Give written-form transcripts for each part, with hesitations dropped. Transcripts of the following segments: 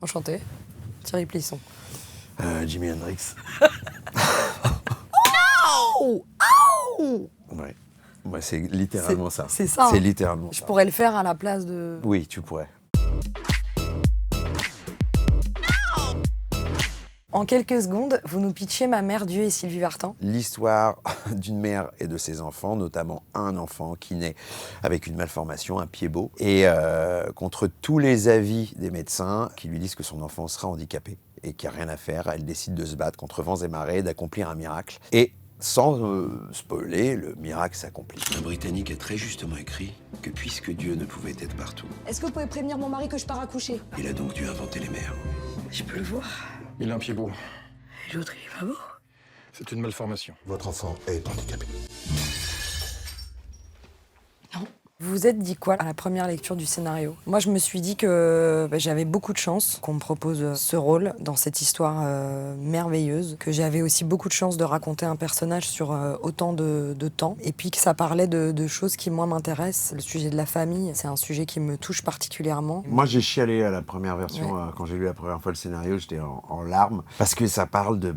Enchanté. Thierry Plisson. Jimi Hendrix. Oh, oh, Ouais. Ouais, c'est littéralement ça. C'est ça. C'est littéralement je ça. pourrais le faire à la place de... Oui, tu pourrais. En quelques secondes, vous nous pitchez Ma mère Dieu et Sylvie Vartan. L'histoire d'une mère et de ses enfants, notamment un enfant qui naît avec une malformation, un pied beau, et contre tous les avis des médecins qui lui disent que son enfant sera handicapé et qu'il n'y a rien à faire, elle décide de se battre contre vents et marées, d'accomplir un miracle. Et sans spoiler, le miracle s'accomplit. Un Britannique a très justement écrit que puisque Dieu ne pouvait être partout, Est-ce que vous pouvez prévenir mon mari que je pars accoucher? il a donc dû inventer les mers. Je peux le voir. Il a un pied beau. Et l'autre, il est pas beau. C'est une malformation. Votre enfant est handicapé. Vous vous êtes dit quoi à la première lecture du scénario? Moi, je me suis dit que j'avais beaucoup de chance qu'on me propose ce rôle dans cette histoire merveilleuse, que j'avais aussi beaucoup de chance de raconter un personnage sur autant de temps, et puis que ça parlait de choses qui, moi, m'intéressent. Le sujet de la famille, c'est un sujet qui me touche particulièrement. Moi, j'ai chialé à la première version. Ouais. Quand j'ai lu la première fois le scénario, j'étais en larmes. Parce que ça parle de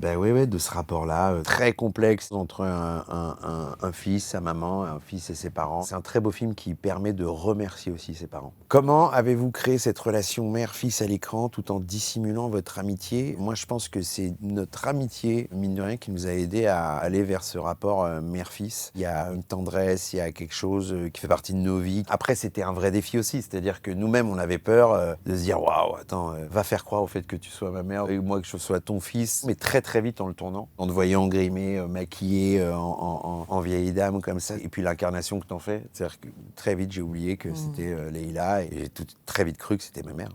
ce rapport-là, très complexe entre un fils, sa maman, un fils et ses parents. C'est un très beau film qui permet de remercier aussi ses parents. Comment avez-vous créé cette relation mère-fils à l'écran tout en dissimulant votre amitié? Moi, je pense que c'est notre amitié, mine de rien, qui nous a aidés à aller vers ce rapport mère-fils. Il y a une tendresse, il y a quelque chose qui fait partie de nos vies. Après, c'était un vrai défi aussi, c'est-à-dire que nous-mêmes, on avait peur de se dire « Waouh, attends, va faire croire au fait que tu sois ma mère et moi que je sois ton fils ». Mais très très vite en le tournant, en te voyant grimé, maquillé, en vieille dame comme ça. Et puis l'incarnation que t'en fais, c'est-à-dire que très vite, j'ai oublié que c'était Leïla et j'ai très vite cru que c'était ma mère.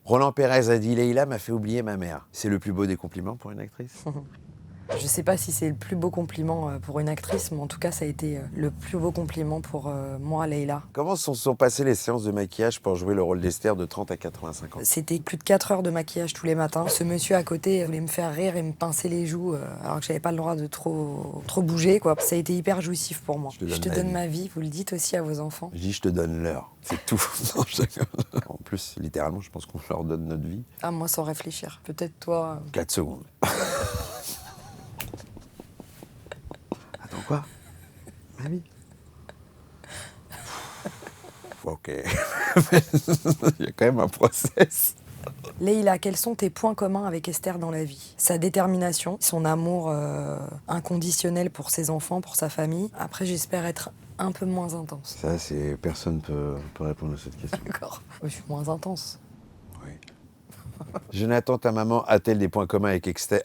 Roland Pérez a dit « Leïla m'a fait oublier ma mère ». C'est le plus beau des compliments pour une actrice. Je sais pas si c'est le plus beau compliment pour une actrice, mais en tout cas, ça a été le plus beau compliment pour moi, Leïla. Comment se sont passées les séances de maquillage pour jouer le rôle d'Esther de 30 à 85 ans? C'était plus de 4 heures de maquillage tous les matins. Ce monsieur à côté voulait me faire rire et me pincer les joues alors que j'avais pas le droit de trop bouger, quoi. Ça a été hyper jouissif pour moi. Je te donne ma vie, vous le dites aussi à vos enfants. Je dis je te donne l'heure, c'est tout. Non, en plus, littéralement, je pense qu'on leur donne notre vie. Ah, moi, sans réfléchir. Peut-être toi... 4 secondes. Attends, quoi? Ma vie? Ok. Il y a quand même un process. Leïla, quels sont tes points communs avec Esther dans la vie? Sa détermination, son amour inconditionnel pour ses enfants, pour sa famille. Après, j'espère être un peu moins intense. Ça, c'est... Personne peut répondre à cette question. D'accord. Je suis moins intense. Oui. Jonathan, ta maman a-t-elle des points communs avec Dexter?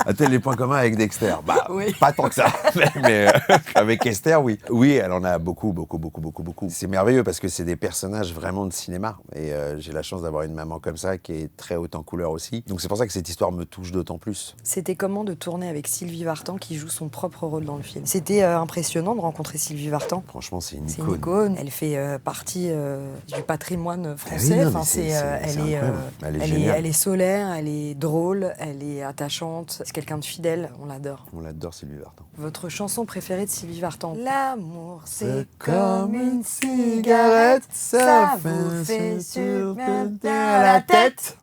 A-t-elle des points communs avec Dexter? Bah, Oui. pas tant que ça. Mais avec Esther, oui. Oui, elle en a beaucoup. C'est merveilleux parce que c'est des personnages vraiment de cinéma. Et j'ai la chance d'avoir une maman comme ça qui est très haute en couleur aussi. Donc c'est pour ça que cette histoire me touche d'autant plus. C'était comment de tourner avec Sylvie Vartan qui joue son propre rôle dans le film? C'était impressionnant de rencontrer Sylvie Vartan. Franchement, c'est une C'est icône. une icône. Elle fait partie du patrimoine Ah oui, français. non, Enfin, mais elle est géniale. elle est solaire, elle est drôle, elle est attachante. C'est quelqu'un de fidèle. On l'adore. On l'adore, Sylvie Vartan. Votre chanson préférée de Sylvie Vartan? L'amour, c'est comme une cigarette, ça vous fait surmonter la tête.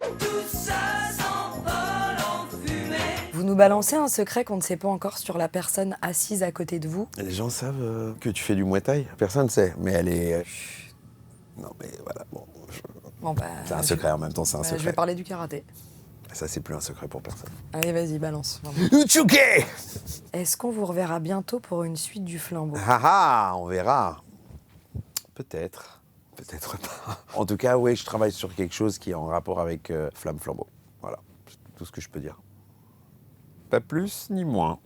Vous nous balancez un secret qu'on ne sait pas encore sur la personne assise à côté de vous. Les gens savent que tu fais du Muay Thai? Personne ne sait, mais elle est... Non, mais voilà, bon... Bon, bah, C'est un secret, en même temps, c'est un secret. Je vais parler du karaté. Ça, c'est plus un secret pour personne. Allez, vas-y, balance. Uchuke! Est-ce qu'on vous reverra bientôt pour une suite du Flambeau? Ah, on verra. Peut-être. Peut-être pas. En tout cas, oui, je travaille sur quelque chose qui est en rapport avec Flamme Flambeau. Voilà, c'est tout ce que je peux dire. Pas plus ni moins.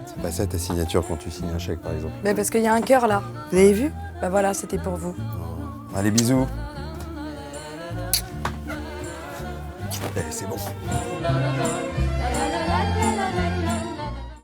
C'est pas ça ta signature quand tu signes un chèque, par exemple. Mais parce qu'il y a un cœur là. Vous avez vu? Bah voilà, c'était pour vous. Allez, bisous. C'est bon.